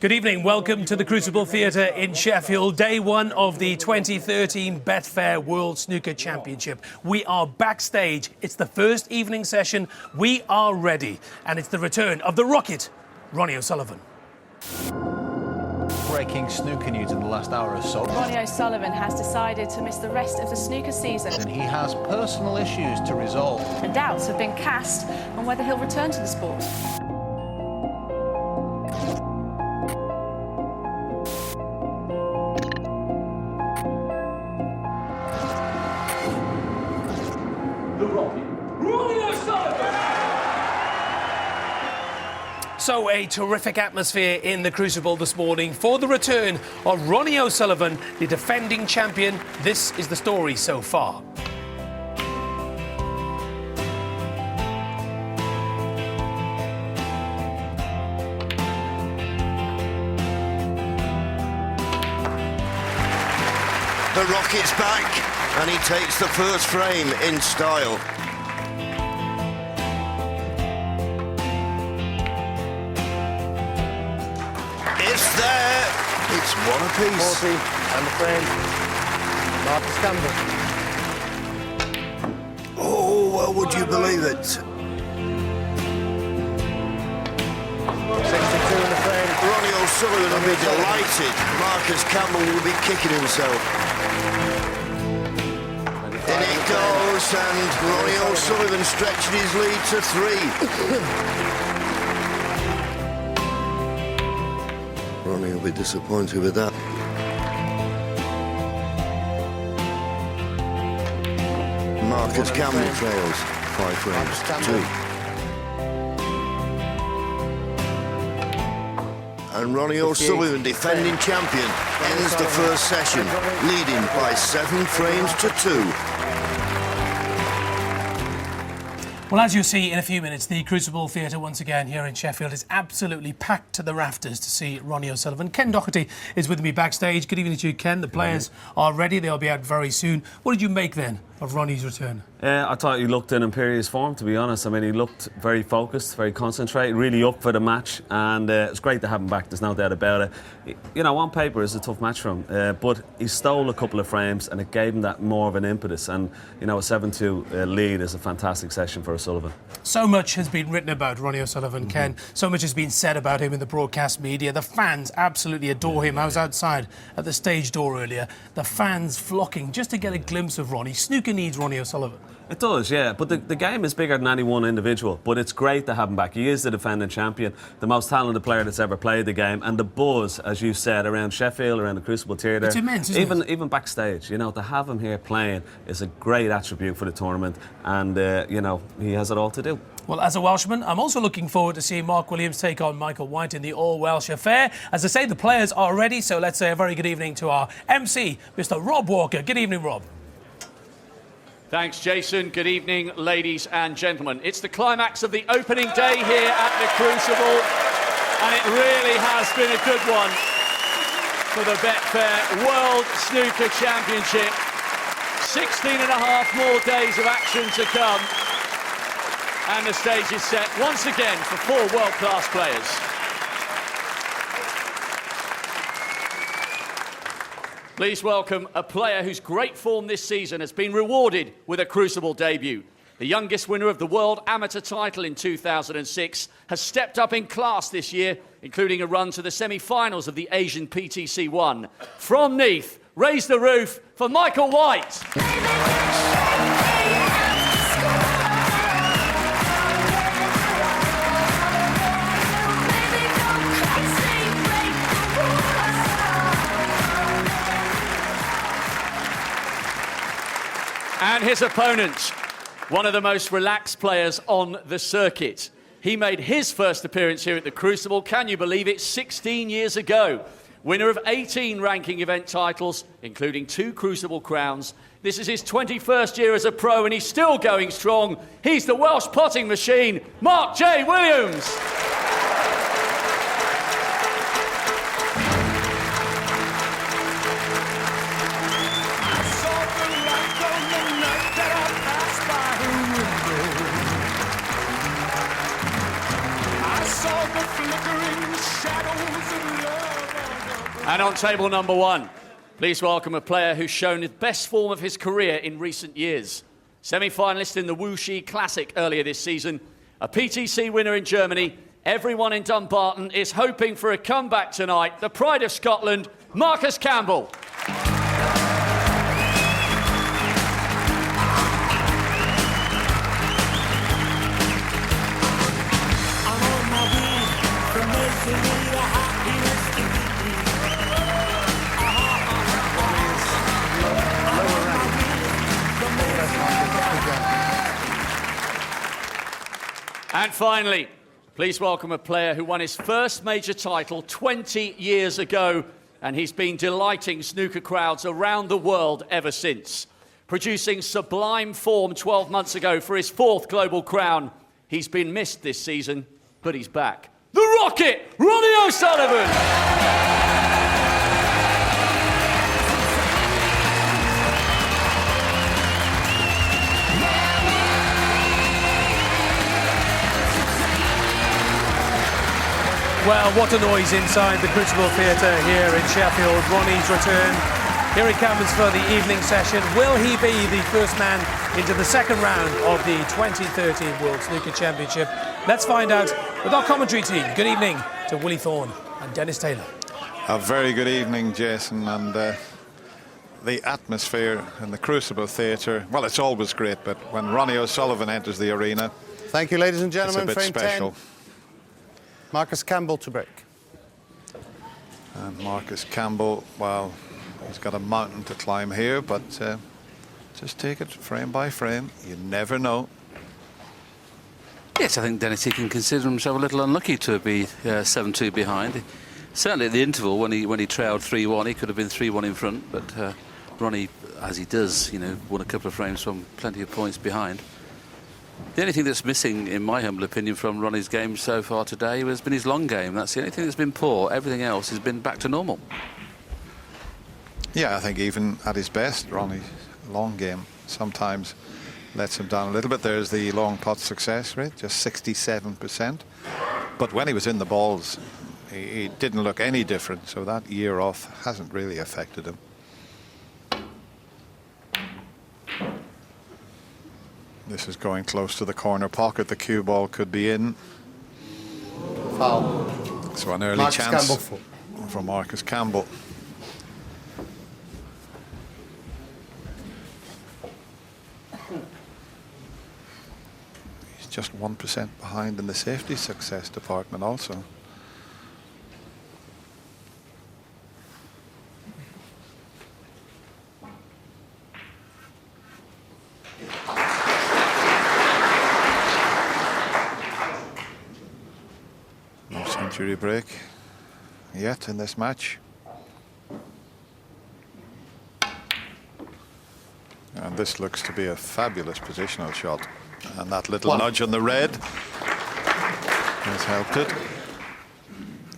Good evening, welcome to the Crucible Theatre in Sheffield, day one of the 2013 Betfair World Snooker Championship. We are backstage, it's the first evening session, we are ready, and it's the return of the Rocket, Ronnie O'Sullivan. Breaking snooker news in the last hour or so. Ronnie O'Sullivan has decided to miss the rest of the snooker season. And he has personal issues to resolve. And doubts have been cast on whether he'll return to the sport. So a terrific atmosphere in the Crucible this morning for the return of Ronnie O'Sullivan, the defending champion. This is the story so far. The Rocket's back, and he takes the first frame in style. It's there. It's one apiece. 40 and the frame. Marcus Campbell. Oh, well, would you believe it? 62 in the frame. Ronnie O'Sullivan will be delighted. Marcus Campbell will be kicking himself. In it goes, and Ronnie O'Sullivan stretching his lead to 3. Ronnie will be disappointed with that. Marcus Campbell trails 5 frames to 2. And Ronnie O'Sullivan, defending champion, ends the first session, leading by 7 frames to 2. Well, as you'll see in a few minutes, the Crucible Theatre once again here in Sheffield is absolutely packed to the rafters to see Ronnie O'Sullivan. Ken Doherty is with me backstage. Good evening to you, Ken. The players are ready. They'll be out very soon. What did you make then of Ronnie's return? I thought he looked in imperious form, to be honest. I mean, he looked very focused, very concentrated, really up for the match, and it's great to have him back, there's no doubt about it. You know, on paper it's a tough match for him, but he stole a couple of frames and it gave him that more of an impetus, and, you know, a 7-2 lead is a fantastic session for O'Sullivan. So much has been written about Ronnie O'Sullivan, Ken. So much has been said about him in the broadcast media. The fans absolutely adore him. I was outside at the stage door earlier. The fans flocking just to get a glimpse of Ronnie. Snooker needs Ronnie O'Sullivan. It does, yeah, but the game is bigger than any one individual, but it's great to have him back. He is the defending champion, the most talented player that's ever played the game, and the buzz, as you said, around Sheffield, around the Crucible Theatre. It's immense, isn't it? Even backstage, you know, to have him here playing is a great attribute for the tournament, and, you know, he has it all to do. Well, as a Welshman, I'm also looking forward to seeing Mark Williams take on Michael White in the all-Welsh affair. As I say, the players are ready, so let's say a very good evening to our MC, Mr. Rob Walker. Good evening, Rob. Thanks, Jason. Good evening, ladies and gentlemen. It's the climax of the opening day here at the Crucible, and it really has been a good one for the Betfair World Snooker Championship. 16 and a half more days of action to come, and the stage is set once again for 4 world-class players. Please welcome a player whose great form this season has been rewarded with a Crucible debut. The youngest winner of the World Amateur title in 2006 has stepped up in class this year, including a run to the semi-finals of the Asian PTC 1. From Neath, raise the roof for Michael White. And his opponent, one of the most relaxed players on the circuit. He made his first appearance here at the Crucible, can you believe it, 16 years ago, winner of 18 ranking event titles, including 2 Crucible crowns. This is his 21st year as a pro, and he's still going strong. He's the Welsh potting machine, Mark J. Williams. And on table number 1, please welcome a player who's shown the best form of his career in recent years. Semi-finalist in the Wuxi Classic earlier this season, a PTC winner in Germany. Everyone in Dumbarton is hoping for a comeback tonight. The pride of Scotland, Marcus Campbell. And finally, please welcome a player who won his first major title 20 years ago, and he's been delighting snooker crowds around the world ever since. Producing sublime form 12 months ago for his 4th global crown. He's been missed this season, but he's back. The Rocket, Ronnie O'Sullivan! Well, what a noise inside the Crucible Theatre here in Sheffield. Ronnie's return. Here he comes for the evening session. Will he be the first man into the second round of the 2013 World Snooker Championship? Let's find out with our commentary team. Good evening to Willie Thorne and Dennis Taylor. A very good evening, Jason, and the atmosphere in the Crucible Theatre, well, it's always great, but when Ronnie O'Sullivan enters the arena, Thank you, ladies and gentlemen. it's a bit Frame special. 10. Marcus Campbell to break. And Marcus Campbell, well, he's got a mountain to climb here, but just take it frame by frame. You never know. Yes, I think Dennis, he can consider himself a little unlucky to be 7-2 behind. Certainly at the interval, when he trailed 3-1, he could have been 3-1 in front, but Ronnie, as he does, won a couple of frames from plenty of points behind. The only thing that's missing, in my humble opinion, from Ronnie's game so far today has been his long game. That's the only thing that's been poor. Everything else has been back to normal. Yeah, I think even at his best, Ronnie's long game sometimes lets him down a little bit. There's the long pot success rate, just 67%. But when he was in the balls, he didn't look any different. So that year off hasn't really affected him. This is going close to the corner pocket. The cue ball could be in. Foul. So an early Marcus chance Campbell from Marcus Campbell. He's just 1% behind in the safety success department also. No century break yet in this match. And this looks to be a fabulous positional shot. And that little nudge on the red has helped it.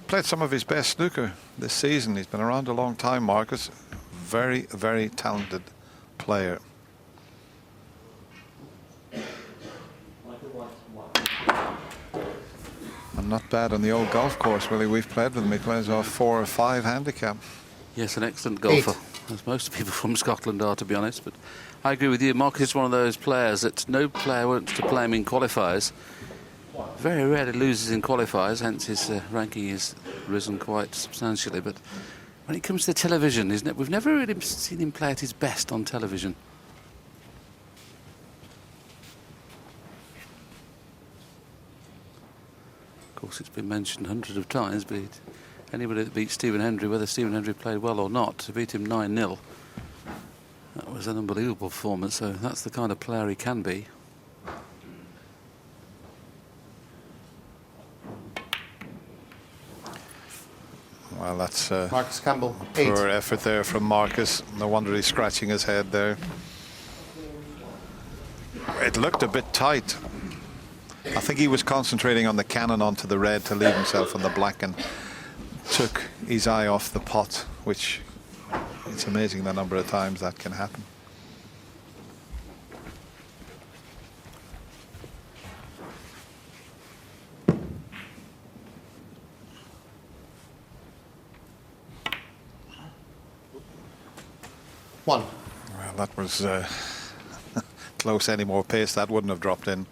Played some of his best snooker this season. He's been around a long time, Marcus. Very, very talented player. And not bad on the old golf course, Willie. We've played with him. He plays off 4 or 5 handicap. Yes, an excellent golfer, as most people from Scotland are, to be honest. But I agree with you. Marcus is one of those players that no player wants to play him in qualifiers. Very rarely loses in qualifiers, hence his ranking has risen quite substantially. But when it comes to television, we've never really seen him play at his best on television. Of course, it's been mentioned hundreds of times, but anybody that beat Stephen Hendry, whether Stephen Hendry played well or not, to beat him 9-0, that was an unbelievable performance. So that's the kind of player he can be. Well, Well, that's Marcus Campbell, 8. poor effort there from Marcus. No wonder he's scratching his head there. It looked a bit tight. I think he was concentrating on the cannon onto the red to leave himself on the black and took his eye off the pot, which it's amazing the number of times that can happen. One. Well, that was close. Any more pace, that wouldn't have dropped in.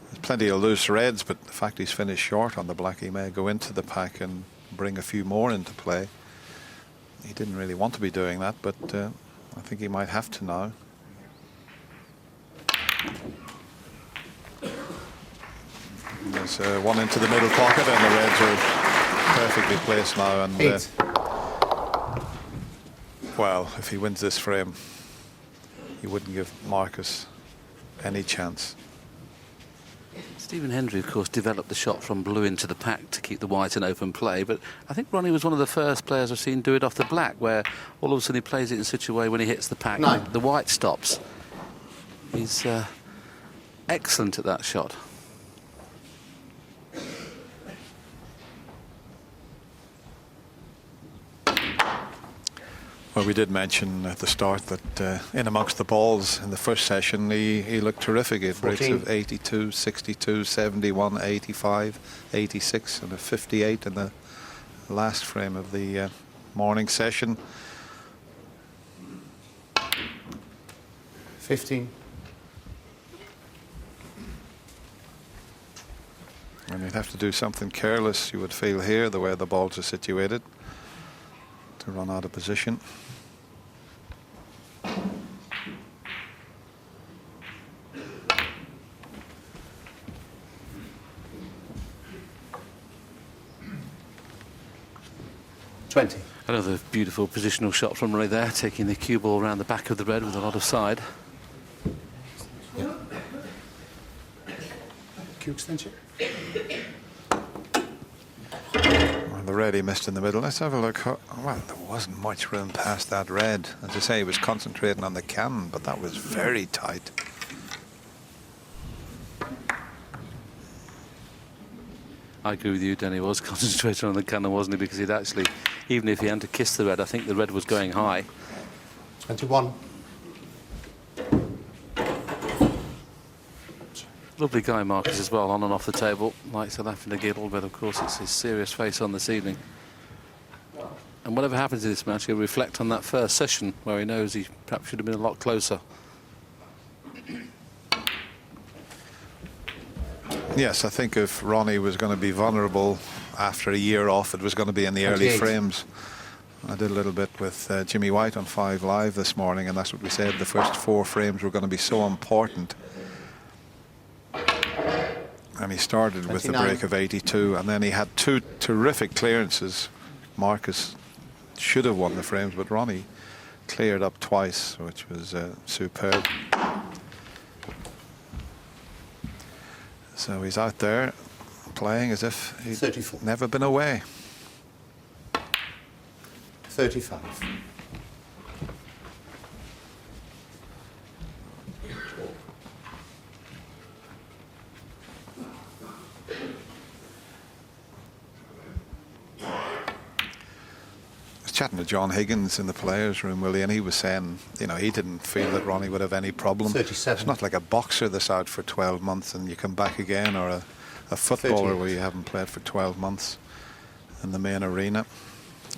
There's plenty of loose reds, but the fact he's finished short on the black, he may go into the pack and bring a few more into play. He didn't really want to be doing that, but I think he might have to now. There's one into the middle pocket, and the reds are perfectly placed now. And 8. well, if he wins this frame, he wouldn't give Marcus any chance. Stephen Hendry, of course, developed the shot from blue into the pack to keep the white in open play, but I think Ronnie was one of the first players I've seen do it off the black, where all of a sudden he plays it in such a way when he hits the pack, 9. the white stops. He's excellent at that shot. Well, we did mention at the start that in amongst the balls in the first session, he looked terrific at breaks of 82, 62, 71, 85, 86 and a 58 in the last frame of the morning session. 15. And you'd have to do something careless, you would feel here, the way the balls are situated, to run out of position. Another beautiful positional shot from Ronnie there, taking the cue ball around the back of the red with a lot of side. Yeah. Cue extension. Well, the red he missed in the middle. Let's have a look. Well, there wasn't much room past that red. As I say, he was concentrating on the cannon, but that was very tight. I agree with you, Danny was concentrating on the cannon, wasn't he? Because he'd actually, even if he hadn't kissed the red, I think the red was going high. 21. Lovely guy, Marcus, as well, on and off the table. Likes to laugh and a giggle, but of course it's his serious face on this evening. And whatever happens in this match, he'll reflect on that first session where he knows he perhaps should have been a lot closer. Yes, I think if Ronnie was going to be vulnerable after a year off, it was going to be in the early frames. I did a little bit with Jimmy White on 5 Live this morning, and that's what we said. The first 4 frames were going to be so important. And he started 29. With the break of 82, and then he had 2 terrific clearances. Marcus should have won the frames, but Ronnie cleared up twice, which was superb. So he's out there playing as if he'd 34. Never been away. 35. Chatting to John Higgins in the players' room, Willie, and he was saying, you know, he didn't feel that Ronnie would have any problem. 37. It's not like a boxer that's out for 12 months and you come back again, or a footballer 38. Where you haven't played for 12 months in the main arena.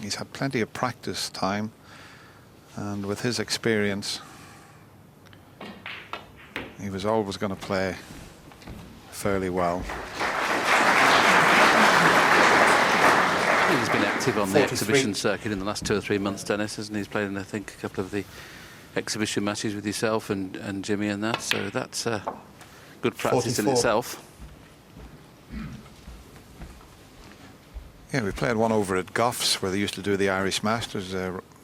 He's had plenty of practice time, and with his experience, he was always going to play fairly well. He's been active on the exhibition circuit in the last 2 or 3 months, Dennis, hasn't he? He's played in, I think, a couple of the exhibition matches with yourself and Jimmy and that, so that's good practice 44. In itself. Yeah, we played one over at Goffs where they used to do the Irish Masters.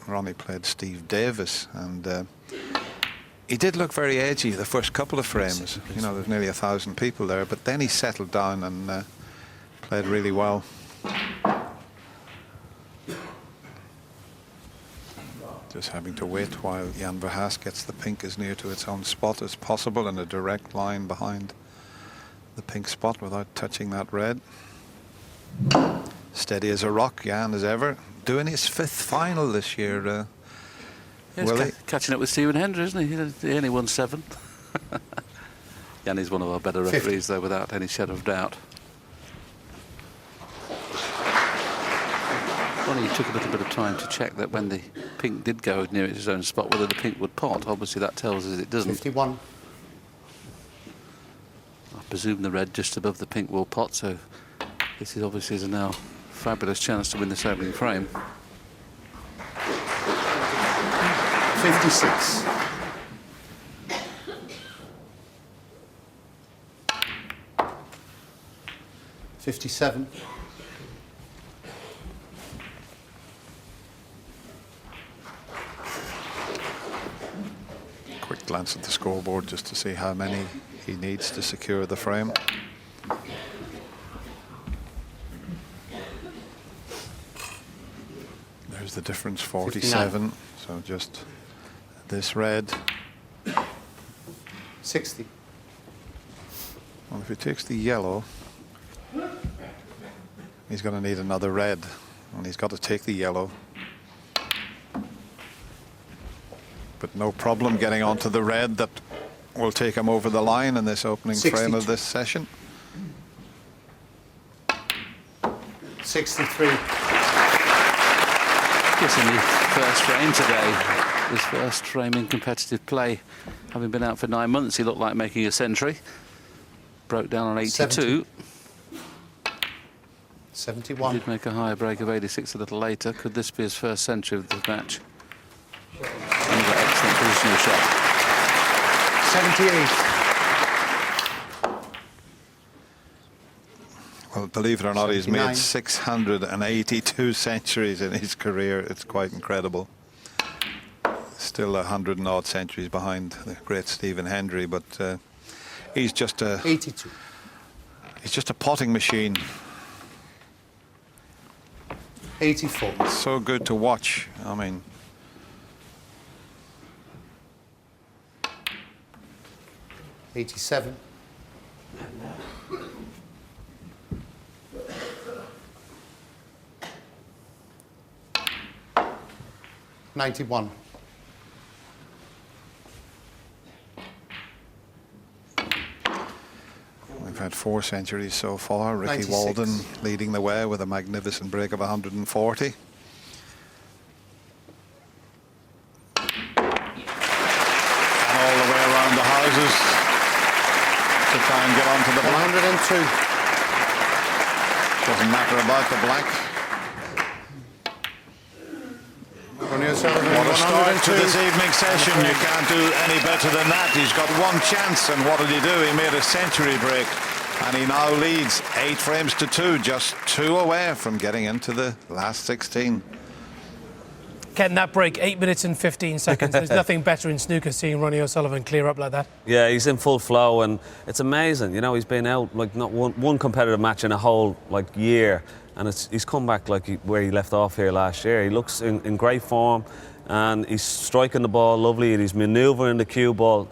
Ronnie played Steve Davis, and he did look very edgy the first couple of frames. You know, there's nearly 1,000 people there, but then he settled down and played really well. Just having to wait while Jan Verhaas gets the pink as near to its own spot as possible in a direct line behind the pink spot without touching that red. Steady as a rock, Jan, as ever. Doing his 5th final this year, Willie. Catching up with Stephen Hendry, isn't he? He only won 7. Jan is one of our better referees, though, without any shadow of doubt. Ronnie took a little bit of time to check that when the pink did go near his own spot, whether the pink would pot. Obviously, that tells us it doesn't. 51. I presume the red just above the pink will pot, so this is obviously a now fabulous chance to win this opening frame. 56. $57. Quick glance at the scoreboard just to see how many he needs to secure the frame. There's the difference, 47. 59. So just this red. 60. Well, if he takes the yellow, he's going to need another red, and he's got to take the yellow. But no problem getting onto the red that will take him over the line in this opening 62. frame of this session. 63. Yes, in the first frame today, his first frame in competitive play, having been out for 9 months, he looked like making a century. Broke down on 82. 71. He did make a higher break of 86 a little later. Could this be his first century of the match? Another excellent positional shot. 78. Well, believe it or not, he's 79. made 682 centuries in his career. It's quite incredible. Still 100 and odd centuries behind the great Stephen Hendry, but he's just a 82. he's just a potting machine. 84. It's so good to watch. I mean, 87. 91. we've had 4 centuries so far. Ricky 96. Walden leading the way with a magnificent break of 140. All the way around the houses to try and get onto the black. 102. Doesn't matter about the black. Ronnie O'Sullivan, What a start to 102. this evening session. You can't do any better than that. He's got 1 chance, and what did he do? He made a century break, and he now leads 8 frames to 2, just 2 away from getting into the last 16. Ken, that break, 8 minutes and 15 seconds. There's nothing better in snooker seeing Ronnie O'Sullivan clear up like that. Yeah, he's in full flow, and it's amazing. You know, he's been out like not one competitive match in a whole year, and he's come back where he left off here last year. He looks in great form, and he's striking the ball lovely, and he's manoeuvring the cue ball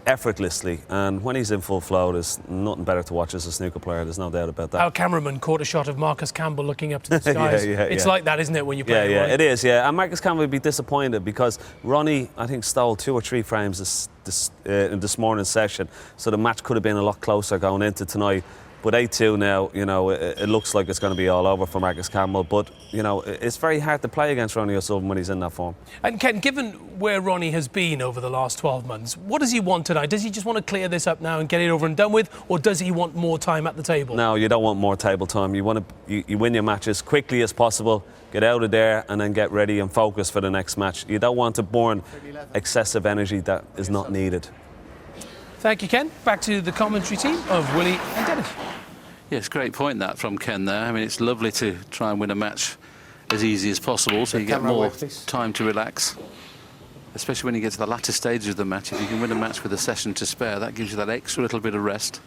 effortlessly. And when he's in full flow, there's nothing better to watch as a snooker player. There's no doubt about that. Our cameraman caught a shot of Marcus Campbell looking up to the skies. It's like that, isn't it, when you play? Yeah, it is. Yeah, and Marcus Campbell would be disappointed because Ronnie, I think, stole 2 or 3 frames in this morning's session, so the match could have been a lot closer going into tonight. But 8-2 now, you know, it looks like it's going to be all over for Marcus Campbell. But, you know, it's very hard to play against Ronnie O'Sullivan when he's in that form. And Ken, given where Ronnie has been over the last 12 months, what does he want tonight? Does he just want to clear this up now and get it over and done with, or does he want more time at the table? No, you don't want more table time. You want to you win your match as quickly as possible, get out of there, and then get ready and focus for the next match. You don't want to burn excessive energy that is not needed. Thank you, Ken. Back to the commentary team of Willie and Dennis. Yes, great point that from Ken there. I mean, it's lovely to try and win a match as easy as possible, so you get more time to relax. Especially when you get to the latter stages of the match. If you can win a match with a session to spare, that gives you that extra little bit of rest.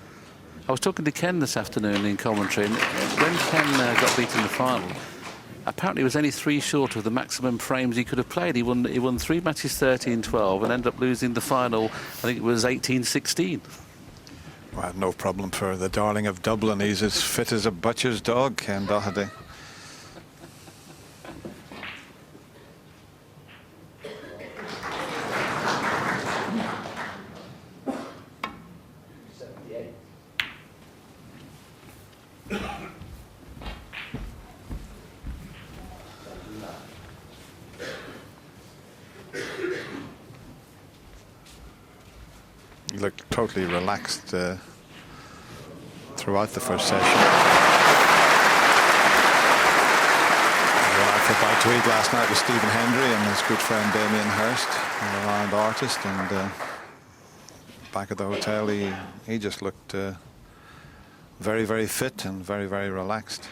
I was talking to Ken this afternoon in commentary, and when Ken got beaten in the final, apparently was only 3 short of the maximum frames he could have played. He won 3 matches 13-12 and ended up losing the final, I think it was 18-16. Well, no problem for the darling of Dublin. He's as fit as a butcher's dog, Ken Doherty. He looked totally relaxed throughout the first session. For by tweet last night was Stephen Hendry and his good friend Damien Hirst, a renowned artist, and back at the hotel he just looked very, very fit and very, very relaxed.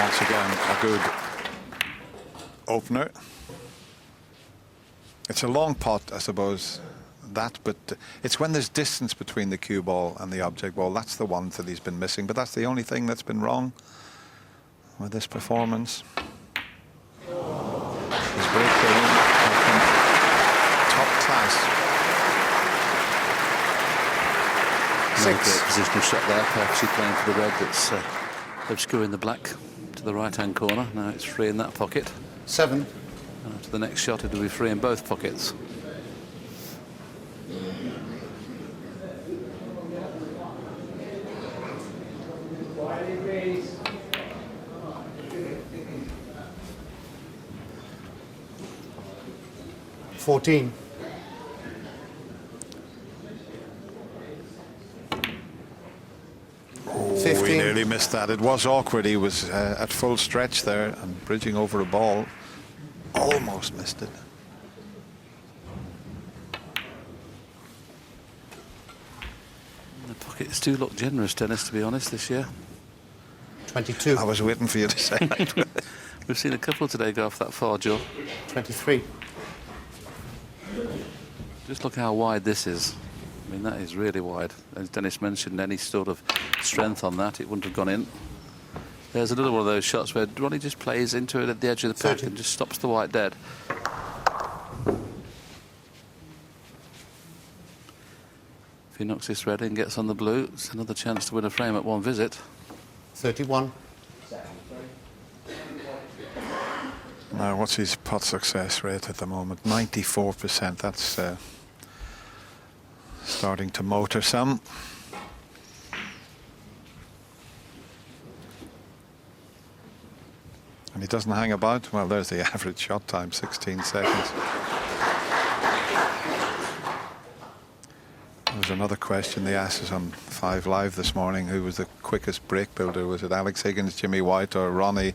Once again, a good opener. It's a long pot, I suppose, but it's when there's distance between the cue ball and the object ball. That's the one that he's been missing, but that's the only thing that's been wrong with this performance. His break game has been top class. 6. Positional shot there, perfectly playing for the red. That's obscuring the black to the right-hand corner. Now it's free in that pocket. 7. And after the next shot, it'll be free in both pockets. $14. Oh, he nearly missed that. It was awkward. He was at full stretch there and bridging over a ball. Almost missed it. The pockets do look generous, Dennis, to be honest, this year. 22. I was waiting for you to say that. We've seen a couple today go off that far, Joe. 23. Just look how wide this is. I mean, that is really wide. As Dennis mentioned, any sort of strength on that, it wouldn't have gone in. There's another one of those shots where Ronnie just plays into it at the edge of the pack and just stops the white dead. If he knocks this red and gets on the blue, it's another chance to win a frame at one visit. 31. Now, what's his pot success rate at the moment? 94%. That's starting to motor some. And he doesn't hang about. Well, there's the average shot time, 16 seconds. There was another question they asked us on 5 Live this morning. Who was the quickest break builder? Was it Alex Higgins, Jimmy White or Ronnie?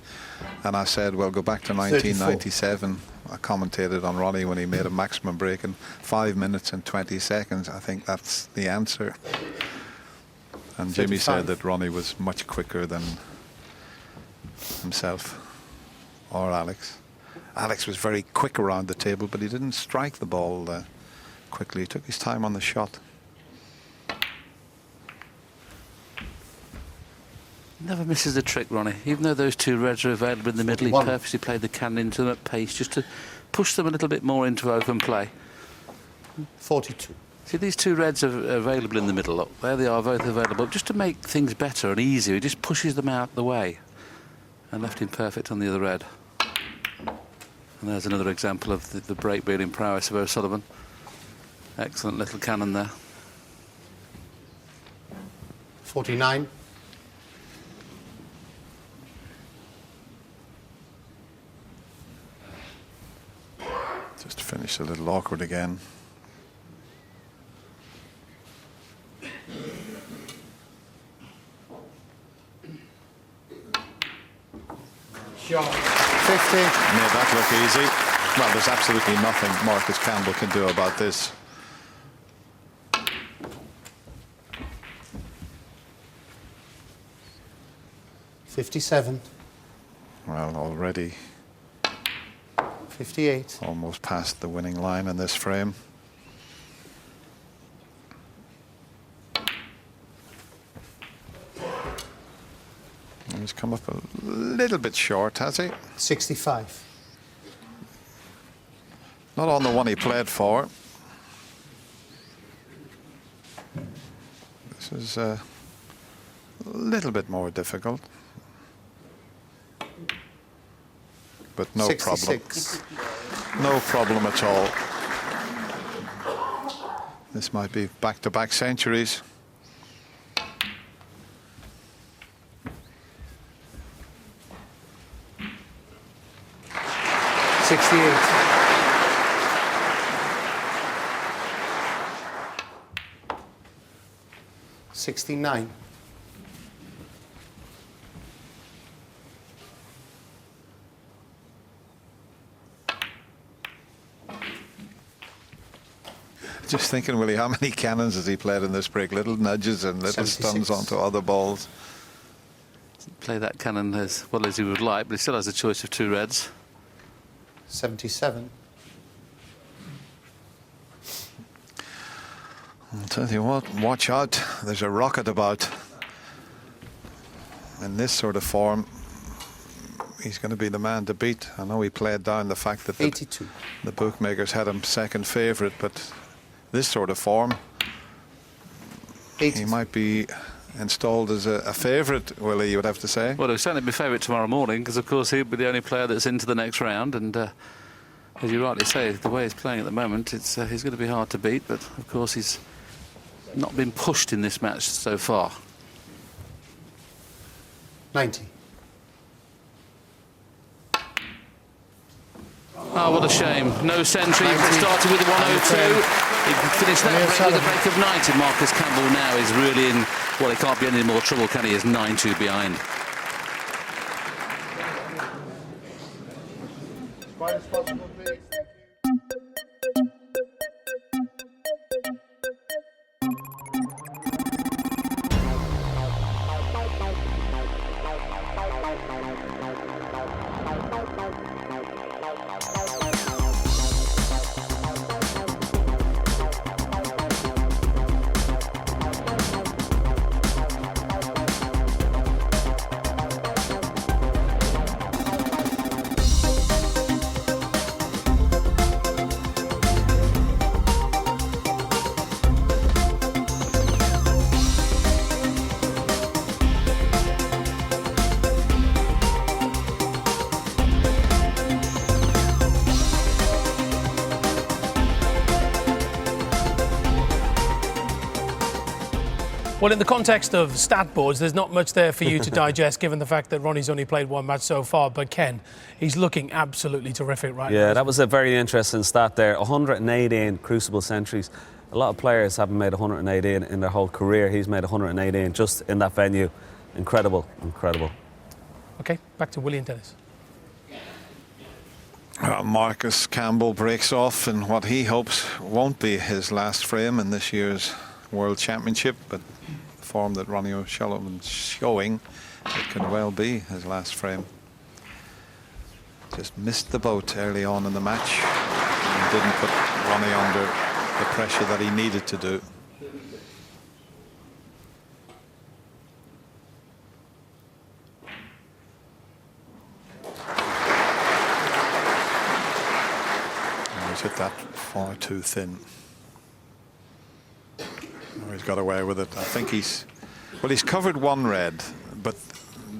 And I said, well, go back to 1997. 34. I commentated on Ronnie when he made a maximum break in 5 minutes and 20 seconds. I think that's the answer. And 35. Jimmy said that Ronnie was much quicker than himself or Alex. Alex was very quick around the table, but he didn't strike the ball quickly. He took his time on the shot. Never misses a trick, Ronnie. Even though those 2 reds are available in the middle, he purposely played the cannon into them at pace just to push them a little bit more into open play. 42. See, these 2 reds are available in the middle. Look, there they are, both available. Just to make things better and easier, he just pushes them out the way. And left him perfect on the other red. And there's another example of the break beating prowess of O'Sullivan. Excellent little cannon there. 49. Just finished a little awkward again. Shot. 50. Made that look easy. Well, there's absolutely nothing Marcus Campbell can do about this. $57. Well, already 58. Almost past the winning line in this frame. He's come up a little bit short, has he? 65. Not on the one he played for. This is a little bit more difficult. But no 66. problem. No problem at all. This might be back-to-back centuries. $69. Just thinking, Willie, how many cannons has he played in this break? Little nudges and little 76. stuns onto other balls. Play that cannon as well as he would like, but he still has a choice of 2 reds. 77. I'll tell you what, watch out. There's a rocket about. In this sort of form, he's going to be the man to beat. I know he played down the fact that 82. the bookmakers had him second favourite, but this sort of form, 80. he might be installed as a favourite, Willie, you would have to say. Well, he'll certainly be favourite tomorrow morning because, of course, he'll be the only player that's into the next round. And as you rightly say, the way he's playing at the moment, he's going to be hard to beat. But, of course, he's not been pushed in this match so far. 90. Oh, what a shame. No century. He started with a 102. He finished that break with a break of 90. Marcus Campbell now is really in, well, he can't be any more trouble, can he? Is 9-2 behind. Well, in the context of stat boards, there's not much there for you to digest, given the fact that Ronnie's only played 1 match so far. But Ken, he's looking absolutely terrific right now. Yeah, that was a very interesting stat there. 118 Crucible centuries. A lot of players haven't made 118 in their whole career. He's made 118 just in that venue. Incredible, incredible. OK, back to Willie and Dennis. Marcus Campbell breaks off in what he hopes won't be his last frame in this year's World Championship, but the form that Ronnie O'Sullivan's showing, it could well be his last frame. Just missed the boat early on in the match and didn't put Ronnie under the pressure that he needed to do. He's hit that far too thin. Oh, he's got away with it. I think he's covered 1 red, but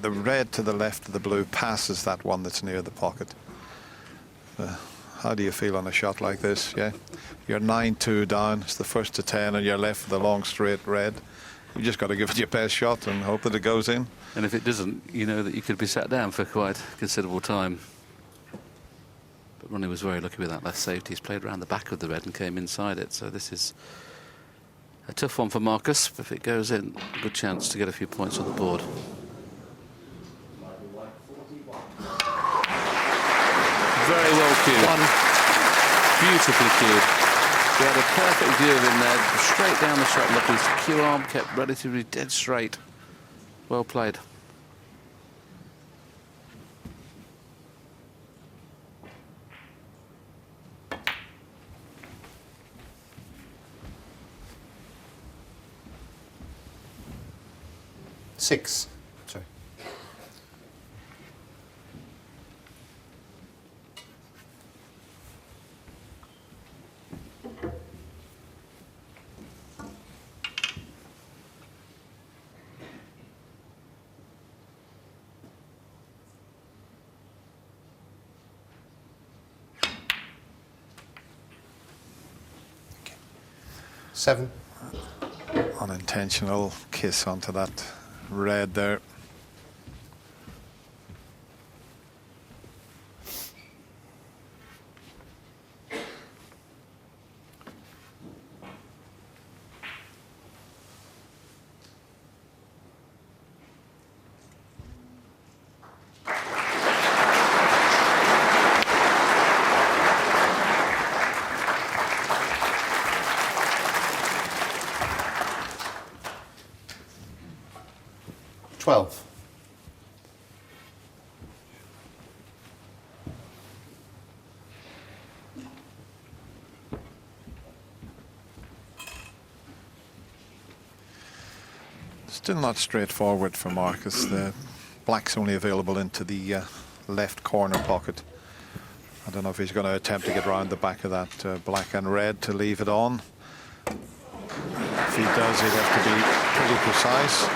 the red to the left of the blue passes that one that's near the pocket. How do you feel on a shot like this? Yeah, you're 9-2 down. It's the first to 10, and you're left with a long straight red. You just got to give it your best shot and hope that it goes in. And if it doesn't, you know that you could be sat down for quite considerable time. But Ronnie was very lucky with that last safety. He's played around the back of the red and came inside it. So this is a tough one for Marcus. But if it goes in, a good chance to get a few points on the board. Very well cued. Beautifully cued. He had a perfect view of him there. Straight down the shot. Look, his cue arm kept relatively dead straight. Well played. 6. Sorry. Okay. 7. Unintentional kiss onto that red there. Still not straightforward for Marcus. The black's only available into the left corner pocket. I don't know if he's going to attempt to get around the back of that black and red to leave it on. If he does, he'd have to be pretty precise.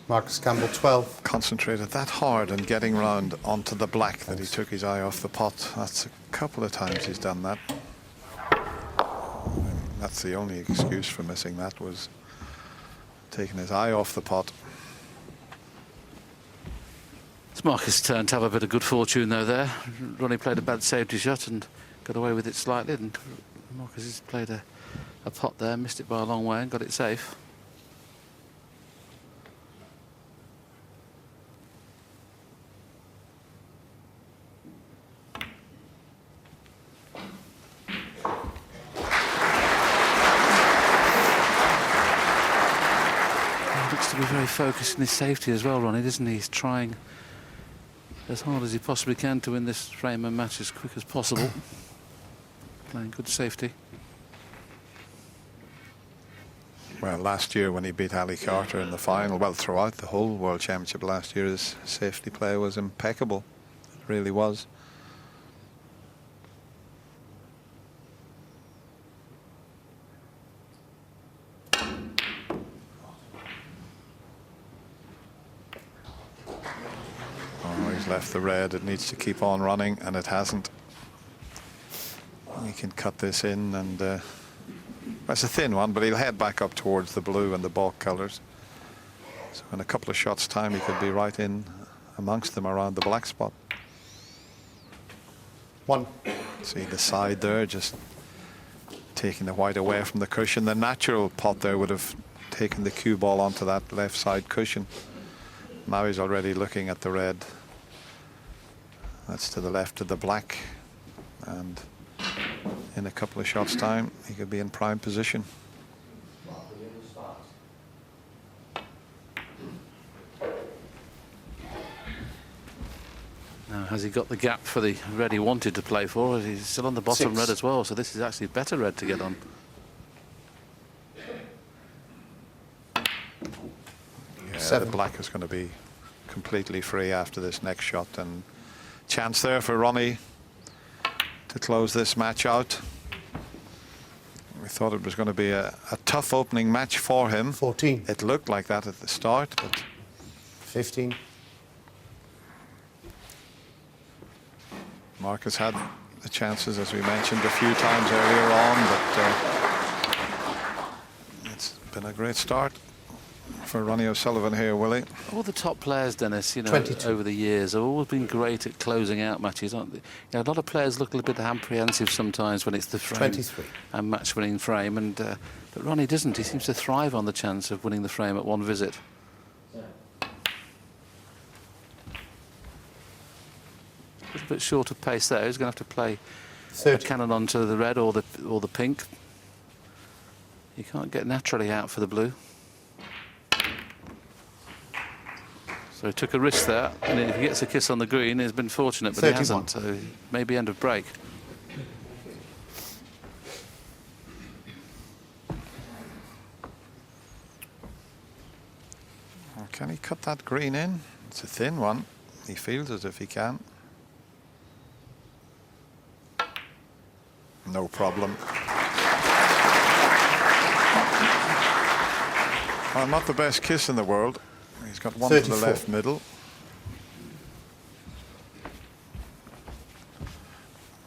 Marcus Campbell, 12. Concentrated that hard on getting round onto the black that he took his eye off the pot. That's a couple of times he's done that. That's the only excuse for missing that, was taking his eye off the pot. It's Marcus' turn to have a bit of good fortune though there. Ronnie played a bad safety shot and got away with it slightly, and Marcus has played a pot there, missed it by a long way and got it safe. To be very focused in his safety as well, Ronnie, doesn't he? He's trying as hard as he possibly can to win this frame and match as quick as possible. Playing good safety. Well, last year when he beat Ali Carter in the final, well, throughout the whole World Championship last year, his safety play was impeccable. It really was. Left the red, it needs to keep on running, and it hasn't. He can cut this in, and that's a thin one, but he'll head back up towards the blue and the balk colours. So in a couple of shots time he could be right in amongst them around the black spot. 1. See the side there, just taking the white away from the cushion. The natural pot there would have taken the cue ball onto that left side cushion. Now he's already looking at the red. That's to the left of the black, and in a couple of shots time he could be in prime position. Now, has he got the gap for the red he wanted to play for? He's still on the bottom 6. red as well, so this is actually better red to get on. Yeah, 7. the black is going to be completely free after this next shot, and chance there for Ronnie to close this match out. We thought it was going to be a tough opening match for him. 14. It looked like that at the start, but 15. Marcus had the chances, as we mentioned, a few times earlier on, but it's been a great start for Ronnie O'Sullivan here, Willie. All the top players, Dennis, you know, 22. over the years have always been great at closing out matches, aren't they? You know, a lot of players look a little bit apprehensive sometimes when it's the frame 23. and match-winning frame, and but Ronnie doesn't. He seems to thrive on the chance of winning the frame at one visit. A little bit short of pace there. He's going to have to play 30. a cannon onto the red or the pink. You can't get naturally out for the blue. So he took a risk there, and if he gets a kiss on the green, he's been fortunate, but he 31. hasn't. So maybe end of break. Can he cut that green in? It's a thin one. He feels as if he can. No problem. Well, not the best kiss in the world. He's got one to 34. the left middle.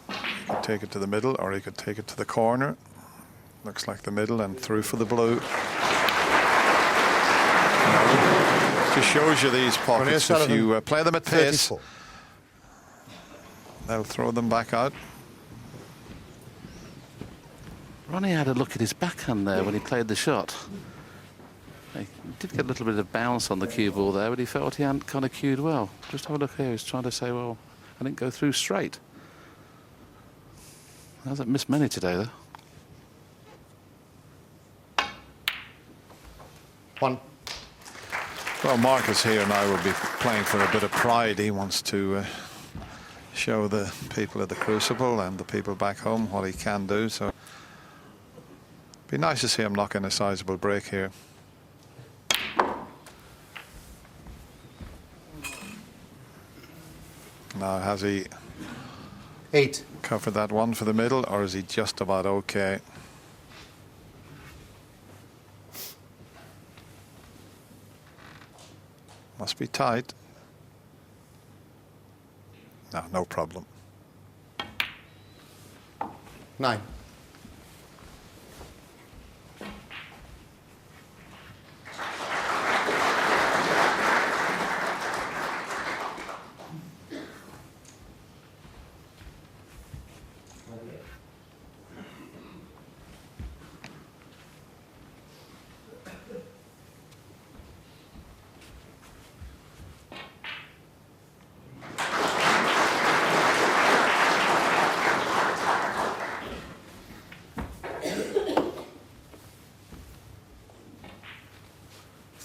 He could take it to the middle, or he could take it to the corner. Looks like the middle and through for the blue. Just shows you these pockets. If you play them at pace, 34. they'll throw them back out. Ronnie had a look at his backhand there when he played the shot. He did get a little bit of bounce on the cue ball there, but he felt he hadn't kind of cued well. Just have a look here. He's trying to say, well, I didn't go through straight. Hasn't missed many today, though. 1. Well, Marcus here now will be playing for a bit of pride. He wants to show the people at the Crucible and the people back home what he can do. So it'd be nice to see him knock in a sizable break here. Now, has he 8. covered that one for the middle, or is he just about okay? Must be tight. No, no problem. 9.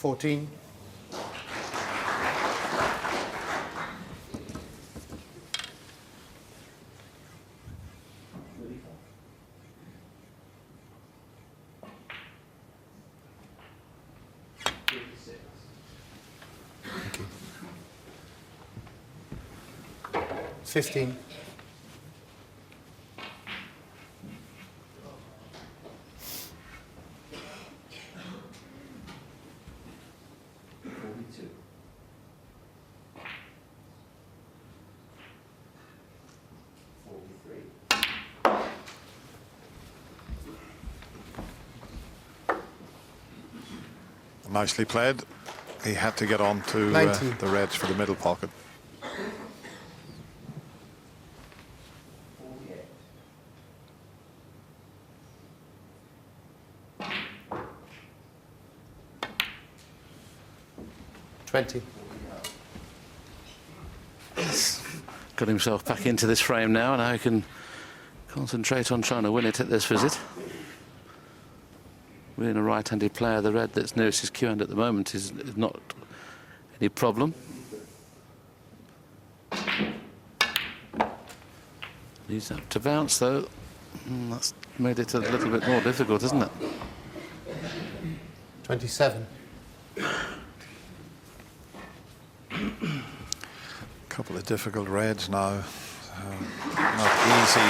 $14. Thank you. 15. Nicely played. He had to get on to 19. the reds for the middle pocket. $20. Got himself back into this frame now, and now he can concentrate on trying to win it at this visit. Being a right-handed player, the red that's nearest his cue end at the moment is not any problem. He's up to bounce, though. That's made it a little bit more difficult, isn't it? 27. Couple of difficult reds now. Not easy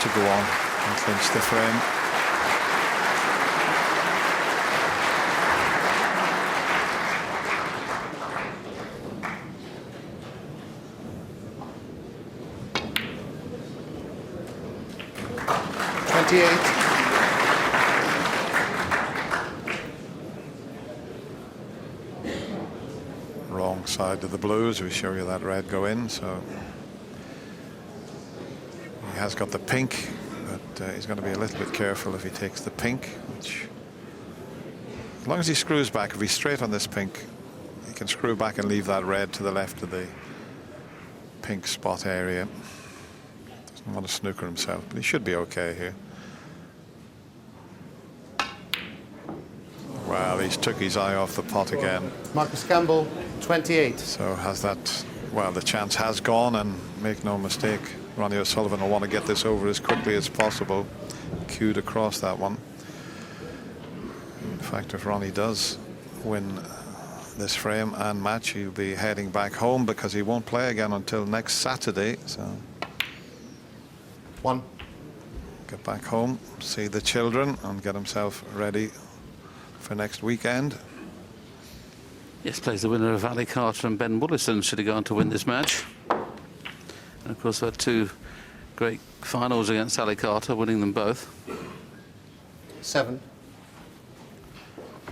to go on and clinch the frame. Wrong side of the blues. We show you that red go in, so he has got the pink, but he's going to be a little bit careful if he takes the pink, which as long as he screws back, if he's straight on this pink, he can screw back and leave that red to the left of the pink spot area. Doesn't want to snooker himself, but he should be okay here. Well, he's took his eye off the pot again. Marcus Campbell, 28. So has that, well, the chance has gone, and make no mistake, Ronnie O'Sullivan will want to get this over as quickly as possible. Cued across that one. In fact, if Ronnie does win this frame and match, he'll be heading back home because he won't play again until next Saturday. So 1. get back home, see the children, and get himself ready for next weekend. Yes, plays the winner of Ali Carter and Ben Wollison should have gone to win this match. And of course, we had 2 great finals against Ali Carter, winning them both. 7.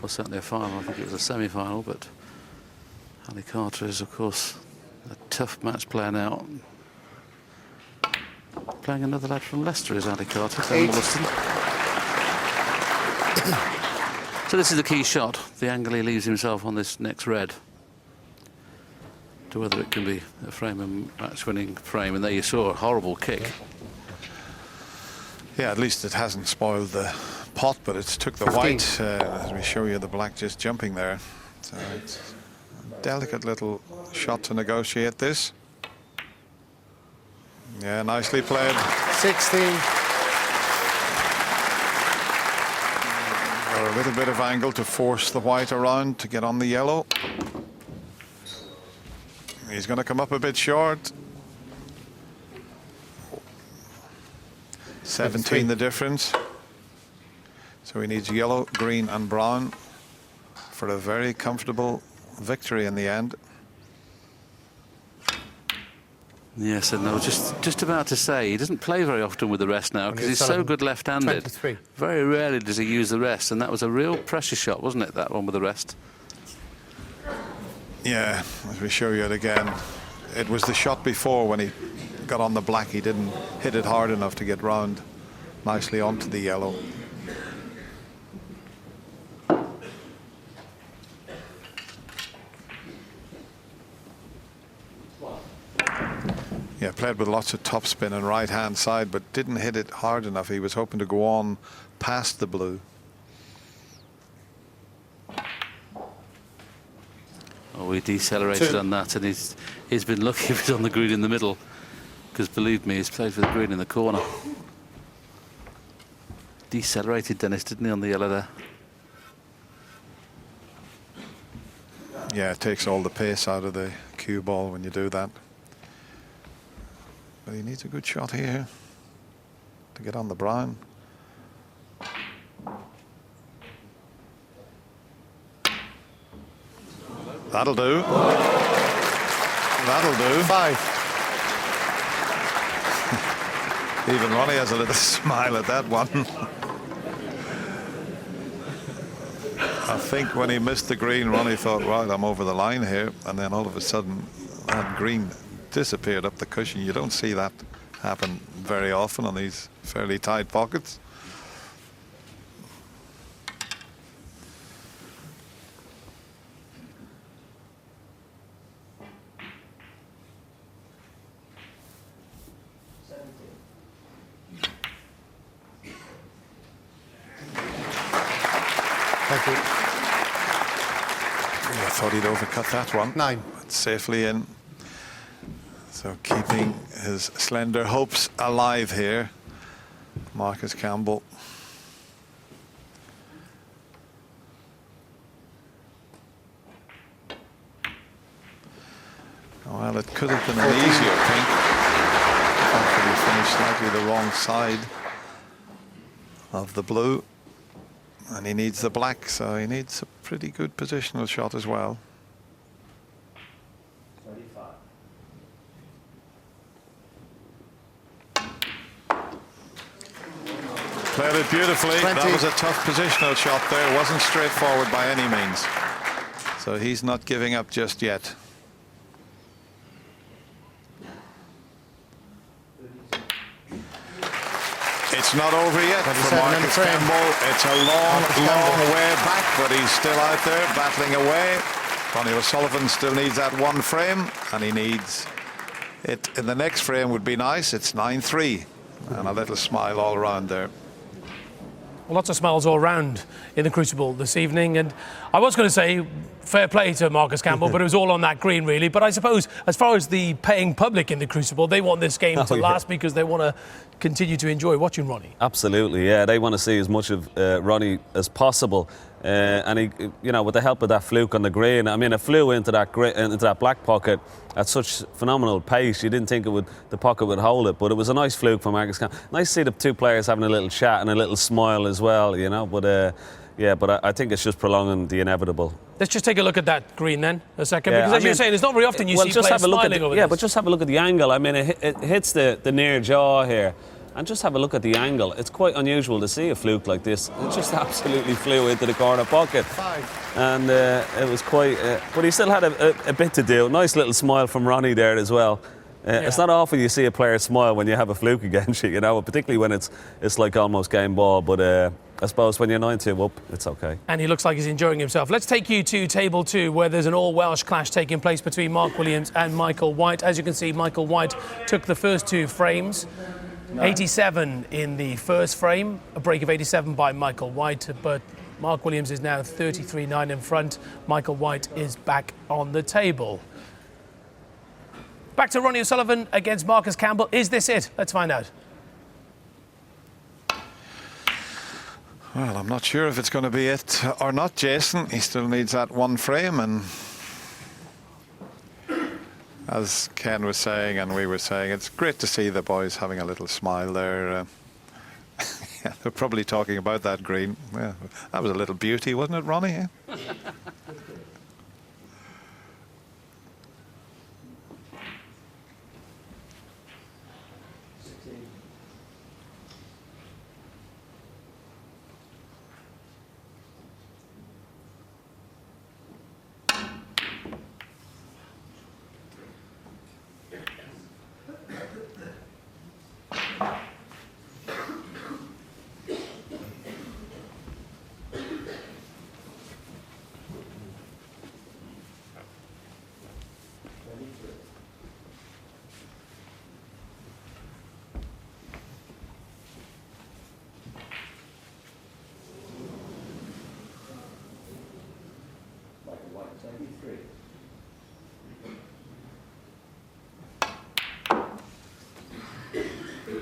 Well, certainly a final. I think it was a semi-final, but Ali Carter is, of course, a tough match player now. Playing another lad from Leicester is Ali Carter, Ben Wollison. So this is the key shot. The angle he leaves himself on this next red. To whether it can be a frame and match-winning frame. And there you saw a horrible kick. Yeah, at least it hasn't spoiled the pot, but it's took the 15. white, as we show you the black just jumping there. So it's a delicate little shot to negotiate this. Yeah, nicely played. 16. Got a little bit of angle to force the white around to get on the yellow. He's going to come up a bit short. 17 the difference. So he needs yellow, green and brown for a very comfortable victory in the end. Yes, and I was just about to say, he doesn't play very often with the rest now because he's so good left-handed. 23. Very rarely does he use the rest, and that was a real pressure shot, wasn't it, that one with the rest? Yeah, as we show you it again, it was the shot before when he got on the black. He didn't hit it hard enough to get round nicely onto the yellow. Yeah, played with lots of topspin and right-hand side, but didn't hit it hard enough. He was hoping to go on past the blue. Oh, he decelerated 2. on that, and he's been lucky if he's on the green in the middle, because believe me, he's played for the green in the corner. Decelerated, Dennis, didn't he, on the yellow there? Yeah, it takes all the pace out of the cue ball when you do that. But he needs a good shot here to get on the brown. That'll do. That'll do. 5. Even Ronnie has a little smile at that one. I think when he missed the green, Ronnie thought, right, I'm over the line here. And then all of a sudden, that green disappeared up the cushion. You don't see that happen very often on these fairly tight pockets. Thank you. I thought he'd overcut that one. 9. But safely in. So keeping his slender hopes alive here, Marcus Campbell. Well, it could have been an easier pink. In fact, he finished slightly the wrong side of the blue. And he needs the black, so he needs a pretty good positional shot as well. Played it beautifully. 20. That was a tough positional shot there. It wasn't straightforward by any means. So he's not giving up just yet. It's not over yet for Marcus Campbell. It's a long, long way back, but he's still out there battling away. Ronnie O'Sullivan still needs that one frame, and he needs it in the next frame would be nice. It's 9-3, and a little smile all around there. Well, lots of smiles all round in the Crucible this evening, and I was going to say fair play to Marcus Campbell, but it was all on that green really. But I suppose as far as the paying public in the Crucible, they want this game to last because they want to continue to enjoy watching Ronnie. Absolutely, yeah. They want to see as much of Ronnie as possible. And he, you know, with the help of that fluke on the green, I mean, it flew into that black pocket at such phenomenal pace. You didn't think the pocket would hold it, but it was a nice fluke for Marcus Campbell. Nice to see the two players having a little chat and a little smile as well, you know. But yeah, but I think it's just prolonging the inevitable. Let's just take a look at that green then a second, because as you're saying, it's not very often you see players smiling over this. Yeah, but just have a look at the angle. I mean, it hits the near jaw here. And just have a look at the angle. It's quite unusual to see a fluke like this. It just absolutely flew into the corner pocket. And it was quite... but he still had a bit to do. Nice little smile from Ronnie there as well. It's not often you see a player smile when you have a fluke against you, you know, particularly when it's like almost game ball. But I suppose when you're 9-2 up, it's okay. And he looks like he's enjoying himself. Let's take you to table 2, where there's an all-Welsh clash taking place between Mark Williams and Michael White. As you can see, Michael White took the first 2 frames. 87 in the first frame, a break of 87 by Michael White, but Mark Williams is now 33-9 in front. Michael White is back on the table. Back to Ronnie O'Sullivan against Marcus Campbell. Is this it? Let's find out. Well, I'm not sure if it's going to be it or not, Jason. He still needs that one frame, and as Ken was saying and we were saying, it's great to see the boys having a little smile there. Yeah, they're probably talking about that green. Yeah, that was a little beauty, wasn't it, Ronnie? Yeah?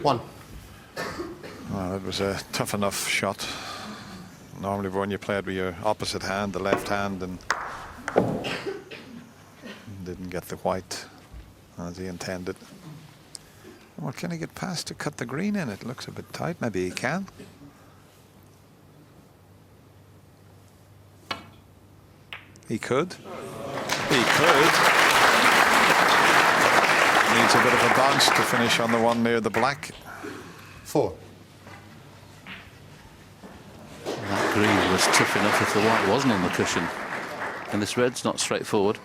One. Well, it was a tough enough shot. Normally when you play it with your opposite hand, the left hand, and didn't get the white as he intended. Well, can he get past to cut the green in? It looks a bit tight. Maybe he can. He could. He could. Needs a bit of a bounce to finish on the one near the black. 4. That green was tough enough if the white wasn't on the cushion. And this red's not straightforward.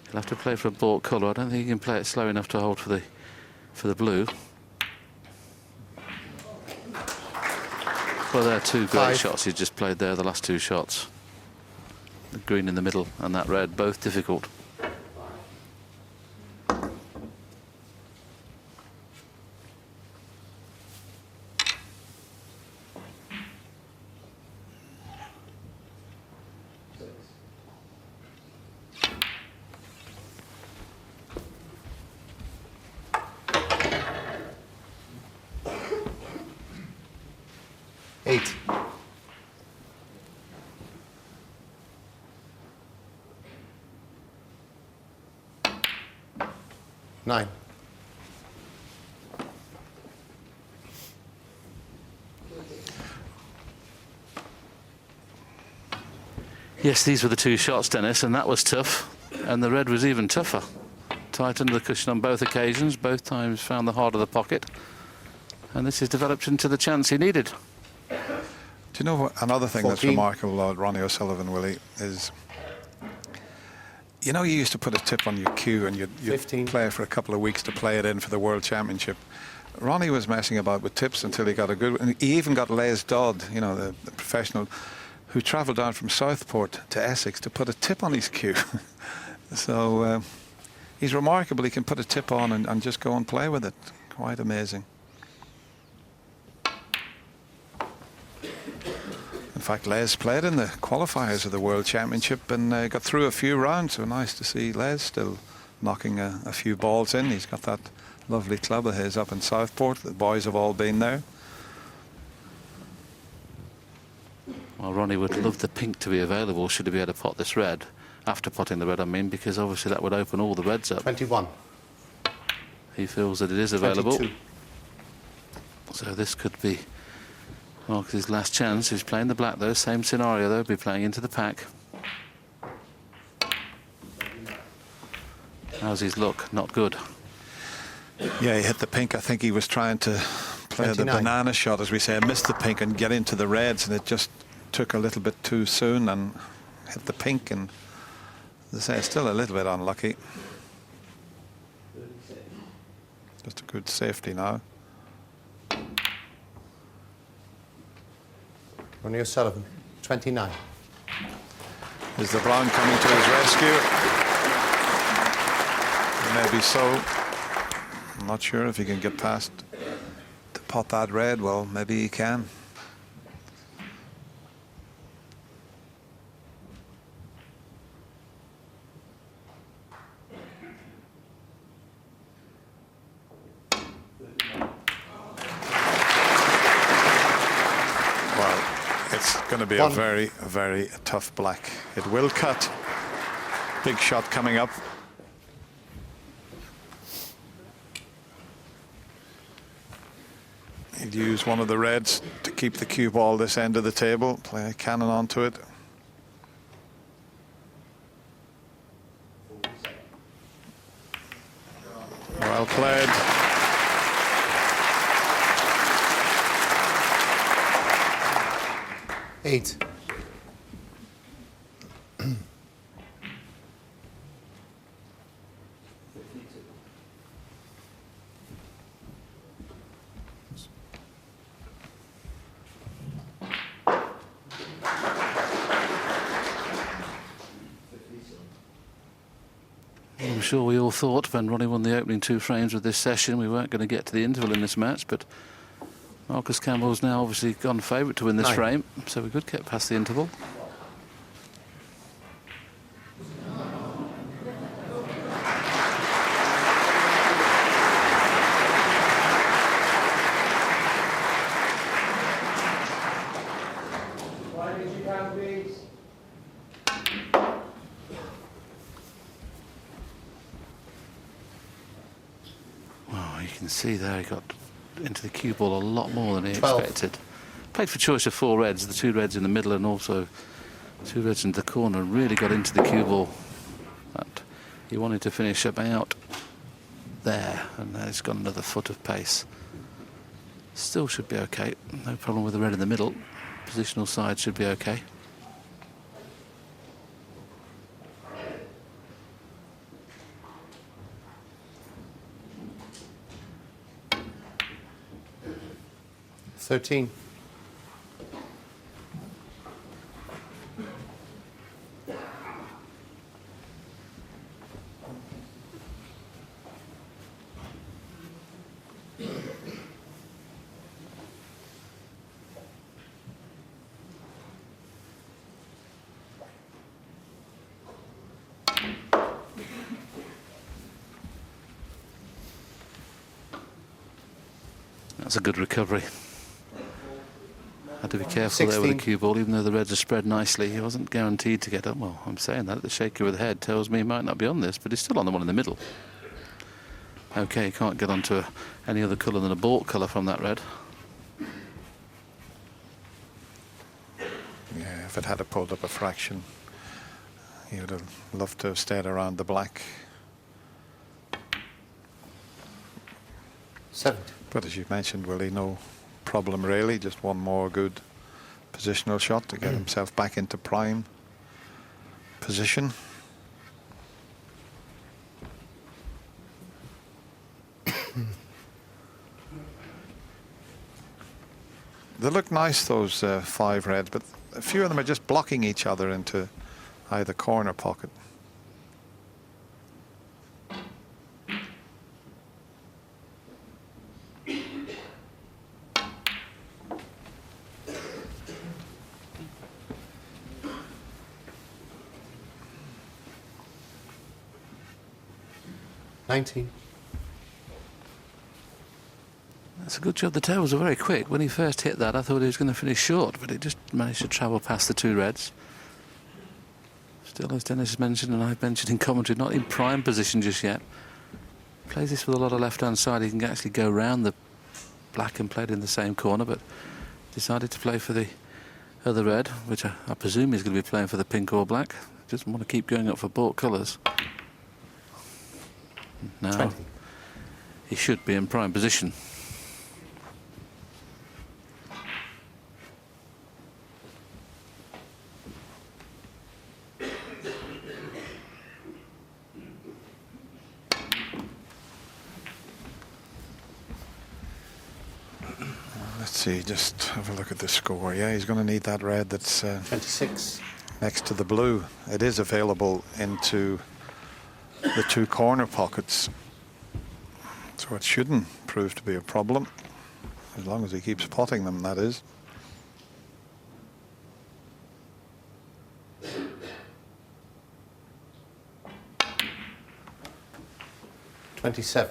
He'll have to play for a bought colour. I don't think he can play it slow enough to hold for the blue. Well, there are 2 great shots he's just played there, the last 2 shots. The green in the middle and that red, both difficult. Nine. Yes, these were the 2 shots, Dennis, and that was tough. And the red was even tougher. Tight under the cushion on both occasions. Both times found the heart of the pocket. And this has developed into the chance he needed. Do you know what, another thing 14. that's remarkable about Ronnie O'Sullivan, Willie, is, you know, you used to put a tip on your cue and you'd play for a couple of weeks to play it in for the World Championship. Ronnie was messing about with tips until he got a good one. He even got Les Dodd, you know, the professional, who travelled down from Southport to Essex to put a tip on his cue. So he's remarkable. He can put a tip on and just go and play with it. Quite amazing. fact, Les played in the qualifiers of the World Championship and got through a few rounds. So nice to see Les still knocking a few balls in. He's got that lovely club of his up in Southport. The boys have all been there. Well, Ronnie would love the pink to be available should he be able to pot this red. After potting the red, I mean, because obviously that would open all the reds up. 21. He feels that it is available. 22. So this could be Marcus's last chance. He's playing the black though. Same scenario though. Be playing into the pack. How's his look? Not good. Yeah, he hit the pink. I think he was trying to play 29. the banana shot, as we say, missed the pink and get into the reds, and it just took a little bit too soon and hit the pink. And as I say, still a little bit unlucky. Just a good safety now. Ronnie O'Sullivan, 29. Is the brown coming to his rescue? Maybe so. I'm not sure if he can get past to pot that red. Well, maybe he can. Well, it's going to be a very, very tough black. It will cut. Big shot coming up. He'd use one of the reds to keep the cue ball this end of the table, play a cannon onto it. Well played. Eight. I'm sure we all thought when Ronnie won the opening 2 frames of this session we weren't going to get to the interval in this match, but Marcus Campbell's now obviously gone favourite to win this 9. frame, so we could get past the interval. You can see there he got into the cue ball a lot more than he 12. expected. Played for choice of 4 reds, the 2 reds in the middle and also 2 reds into the corner, and really got into the cue ball. But he wanted to finish about there, and now he's got another foot of pace. Still should be okay, no problem with the red in the middle. Positional side should be okay. $13. That's a good recovery. Had to be careful 16. there with the cue ball, even though the reds are spread nicely. He wasn't guaranteed to get up. Well, I'm saying that. The shaker with the head tells me he might not be on this, but he's still on the one in the middle. Okay, he can't get onto any other colour than a baulk colour from that red. Yeah, if it had pulled up a fraction, he would have loved to have stayed around the black. 70. But as you mentioned, Willie, no problem really, just one more good positional shot to get himself back into prime position. They look nice, those 5 reds, but a few of them are just blocking each other into either corner pocket. 19. That's a good job. The tables are very quick. When he first hit that, I thought he was going to finish short, but it just managed to travel past the two reds. Still, as Dennis mentioned and I've mentioned in commentary, not in prime position just yet. Plays this with a lot of left-hand side. He can actually go round the black and play it in the same corner, but decided to play for the other red, which I presume he's going to be playing for the pink or black. Doesn't want to keep going up for baulk colours. Now, 20. He should be in prime position. Let's see, just have a look at the score. Yeah, he's going to need that red that's 26. next to the blue. It is available into the two corner pockets, so it shouldn't prove to be a problem, as long as he keeps potting them, that is. $27.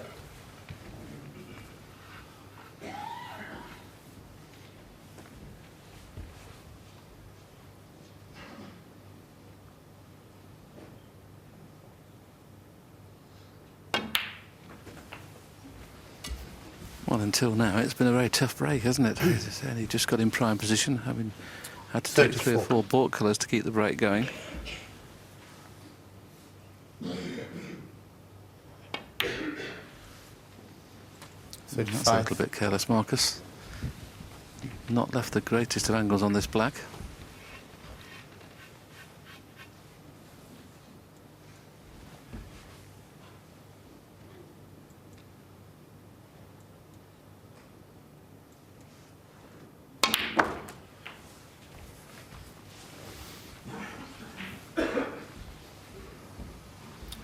Well, until now, it's been a very tough break, hasn't it? As I said, he just got in prime position, having had to take 3 or 4 baulk colours to keep the break going. That's a little bit careless, Marcus. Not left the greatest of angles on this black.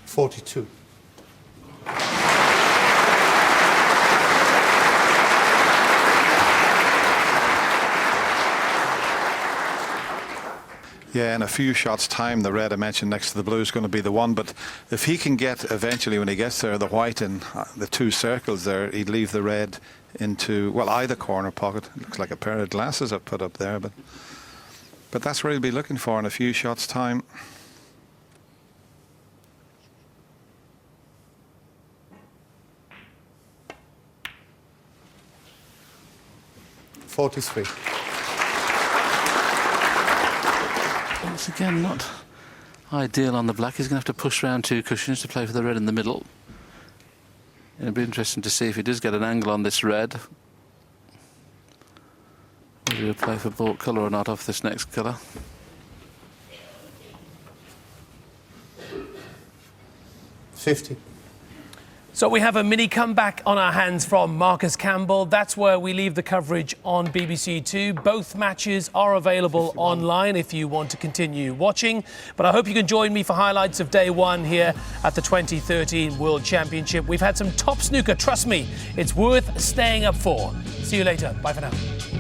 $42. Yeah, in a few shots' time, the red I mentioned next to the blue is going to be the one. But if he can get, eventually, when he gets there, the white in the two circles there, he'd leave the red into, well, either corner pocket. It looks like a pair of glasses I've put up there. But that's where he'll be looking for in a few shots' time. $43. Once again, not ideal on the black. He's going to have to push round 2 cushions to play for the red in the middle. It'll be interesting to see if he does get an angle on this red, whether he'll play for baulk colour or not off this next colour. $50. So we have a mini comeback on our hands from Marcus Campbell. That's where we leave the coverage on BBC Two. Both matches are available online if you want to continue watching. But I hope you can join me for highlights of day one here at the 2013 World Championship. We've had some top snooker, trust me. It's worth staying up for. See you later. Bye for now.